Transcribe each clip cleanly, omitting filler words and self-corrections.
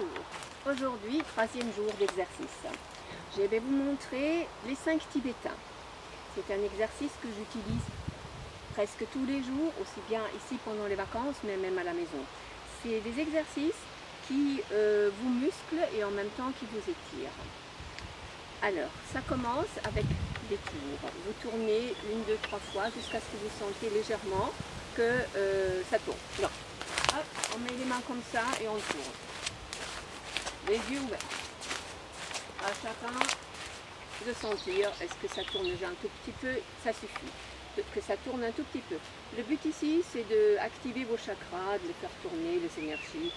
Bonjour, aujourd'hui, troisième jour d'exercice. Je vais vous montrer les 5 tibétains. C'est un exercice que j'utilise presque tous les jours, aussi bien ici pendant les vacances, mais même à la maison. C'est des exercices qui vous musclent et en même temps qui vous étirent. Alors, ça commence avec des tours. Vous tournez 1, 2, 3 fois jusqu'à ce que vous sentez légèrement que ça tourne. Non. Hop, on met les mains comme ça et on tourne. Les yeux ouverts. À chacun de sentir, est-ce que ça tourne déjà un tout petit peu? Ça suffit. Que ça tourne un tout petit peu. Le but ici, c'est d'activer vos chakras, de les faire tourner, les énergies.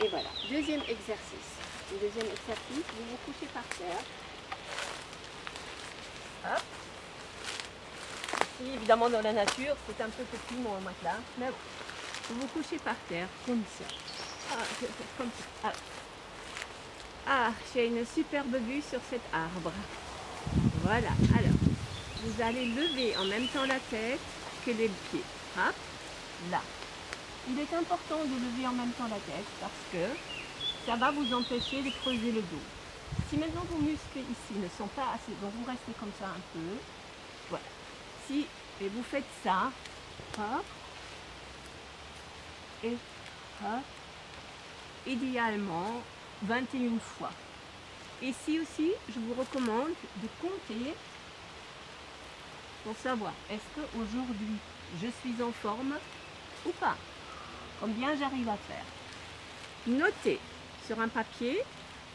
Et voilà. Deuxième exercice. Le deuxième exercice, vous vous couchez par terre. Hop. Ici, évidemment, dans la nature, c'est un peu petit mon matelas, mais bon. Vous vous couchez par terre, comme ça. Ah, comme ça. Ah, j'ai une superbe vue sur cet arbre. Voilà. Alors, vous allez lever en même temps la tête que les pieds. Hop, là. Il est important de lever en même temps la tête parce que ça va vous empêcher de creuser le dos. Si maintenant vos muscles ici ne sont pas assez, donc vous restez comme ça un peu. Voilà. Si et vous faites ça, hop, et hop, idéalement 21 fois. Ici aussi, je vous recommande de compter pour savoir est-ce qu'aujourd'hui je suis en forme ou pas. Combien j'arrive à faire. Notez sur un papier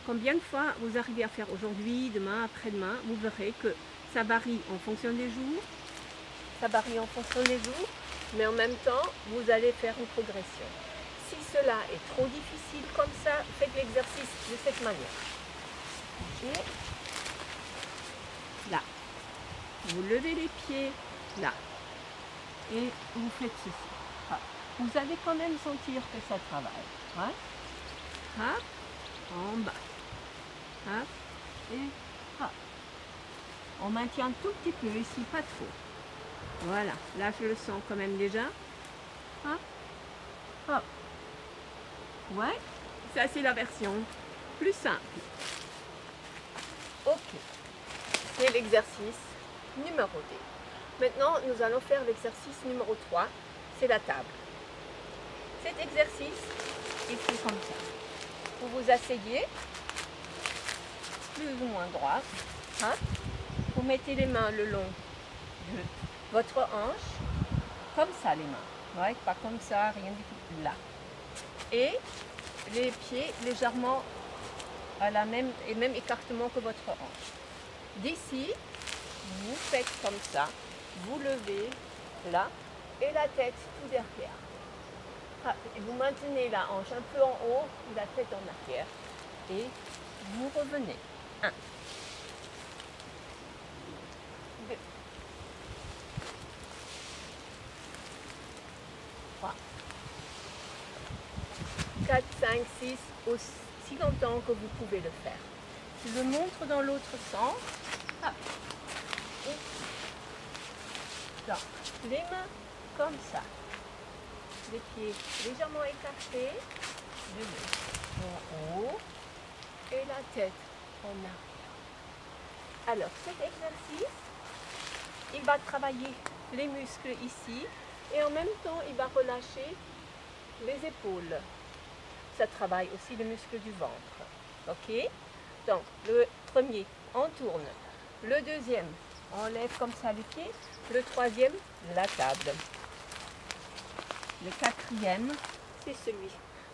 combien de fois vous arrivez à faire aujourd'hui, demain, après-demain. Vous verrez que ça varie en fonction des jours. Ça varie en fonction des jours, mais en même temps, vous allez faire une progression. Si cela est trop difficile comme ça, faites l'exercice de cette manière. Et là, vous levez les pieds là et vous faites ceci. Ah. Vous allez quand même sentir que ça travaille. Hein? Hop, en bas. Hop, et hop. On maintient un tout petit peu ici, pas trop. Voilà, là je le sens quand même déjà. Hop, hop. Ouais, ça c'est la version plus simple. Ok, c'est l'exercice numéro 2. Maintenant, nous allons faire l'exercice numéro 3, c'est la table. Cet exercice, il fait comme ça. Vous vous asseyez, plus ou moins droit. Hein? Vous mettez les mains le long de votre hanche, comme ça les mains. Ouais, pas comme ça, rien du tout. Là. Et les pieds légèrement à la même écartement que votre hanche. D'ici, vous faites comme ça, vous levez là et la tête tout derrière. Ah, et vous maintenez la hanche un peu en haut, la tête en arrière et vous revenez. 1, 2, 3, 4, 5, 6, aussi longtemps que vous pouvez le faire. Je le montre dans l'autre sens. Ah. Et là, les mains comme ça. Les pieds légèrement écartés. De en haut. Et la tête en arrière. Alors, cet exercice, il va travailler les muscles ici. Et en même temps, il va relâcher les épaules. Ça travaille aussi le muscle du ventre. Ok? Donc, le premier, on tourne. Le deuxième, on lève comme ça les pieds. Le troisième, la table. Le quatrième, c'est celui.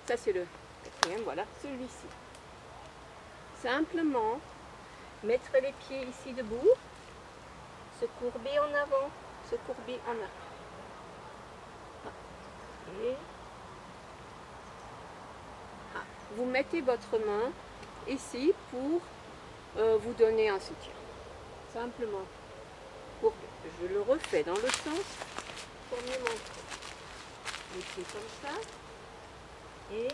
Ça, c'est le quatrième, voilà, celui-ci. Simplement, mettre les pieds ici debout, se courber en avant, se courber en arrière. Et vous mettez votre main ici pour vous donner un soutien. Simplement. Je le refais dans le sens pour mieux montrer. Les pieds comme ça. Et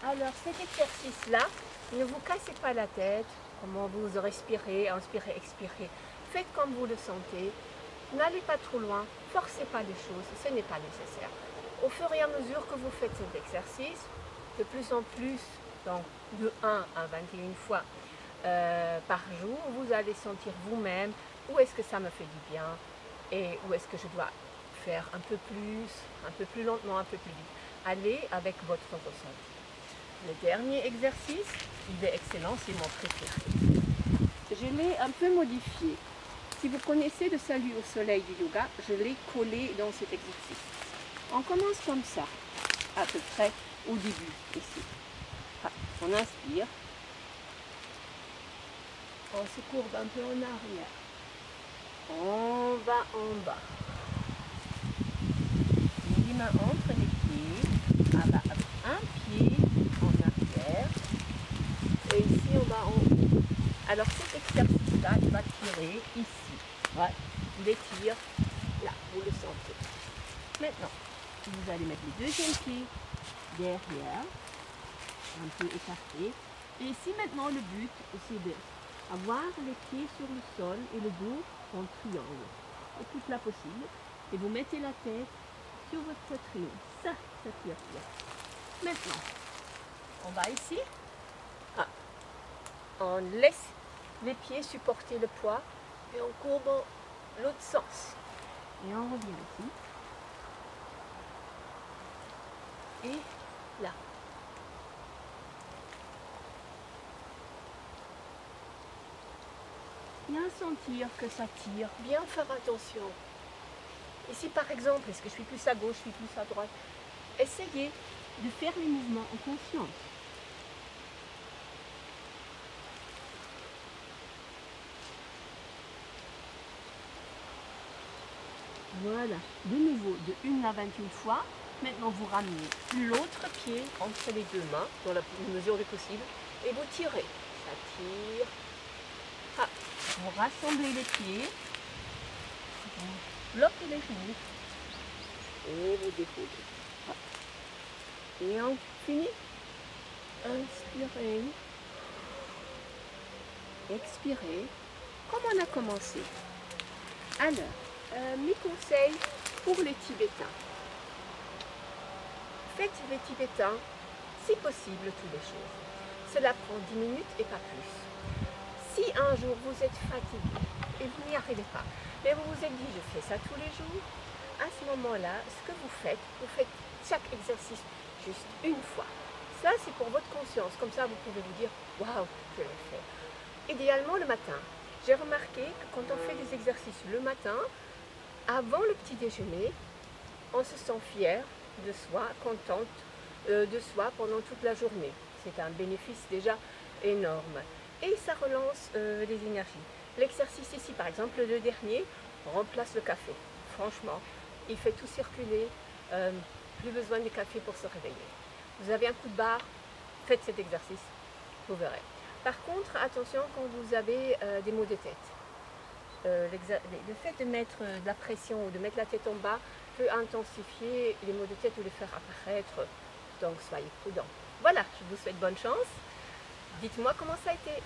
alors cet exercice-là, ne vous cassez pas la tête. comment vous respirez, inspirez, expirez. Faites comme vous le sentez. N'allez pas trop loin, forcez pas les choses, ce n'est pas nécessaire. Au fur et à mesure que vous faites cet exercice, de plus en plus, donc de 1 à 21 fois par jour, vous allez sentir vous-même où est-ce que ça me fait du bien et où est-ce que je dois faire un peu plus lentement, un peu plus vite. Allez avec votre ressenti. Le dernier exercice, il est excellent, c'est mon préféré. Je l'ai un peu modifié. Si vous connaissez le salut au soleil du yoga, je l'ai collé dans cet exercice. On commence comme ça, à peu près au début, ici. On inspire. On se courbe un peu en arrière. On va en bas. Les mains entre les pieds. Ah bah, avec un pied en arrière. Et ici, on va en haut. Alors cet exercice-là, il va tirer ici. Ouais. Il étire là, vous le sentez. Maintenant, vous allez mettre le deuxième pied derrière, un peu écarté. Et ici maintenant, le but, c'est d'avoir les pieds sur le sol et le dos en triangle, le plus plat possible. Et vous mettez la tête sur votre poitrine. Ça tire bien. Maintenant, on va ici. On laisse les pieds supporter le poids et on courbe en l'autre sens. Et on revient ici. Et là. Bien sentir que ça tire. Bien faire attention. Ici par exemple, est-ce que je suis plus à gauche, je suis plus à droite? Essayez de faire les mouvements en conscience. Voilà, de nouveau de 1 à 21 fois. Maintenant vous ramenez l'autre pied entre les deux mains, dans la mesure du possible, et vous tirez. Ça tire. Ah, vous rassemblez les pieds, vous bloquez les genoux, et vous découlez. Ah. Et on finit. Inspirez. Expirez. Comme on a commencé. Alors, mes conseils pour les Tibétains. Faites les Tibétains, si possible, toutes les choses. Cela prend 10 minutes et pas plus. Si un jour vous êtes fatigué et vous n'y arrivez pas, mais vous vous êtes dit je fais ça tous les jours, à ce moment-là, ce que vous faites chaque exercice juste une fois. Ça, c'est pour votre conscience. Comme ça, vous pouvez vous dire waouh, je l'ai fait. Idéalement le matin. J'ai remarqué que quand on fait des exercices le matin, avant le petit déjeuner, on se sent fier de soi, contente de soi pendant toute la journée. C'est un bénéfice déjà énorme. Et ça relance les énergies. L'exercice ici, par exemple, le dernier, remplace le café. Franchement, il fait tout circuler, plus besoin de café pour se réveiller. Vous avez un coup de barre, faites cet exercice, vous verrez. Par contre, attention quand vous avez des maux de tête. Le fait de mettre de la pression ou de mettre la tête en bas peut intensifier les maux de tête ou les faire apparaître. Donc soyez prudents. Voilà, je vous souhaite bonne chance. Dites-moi comment ça a été.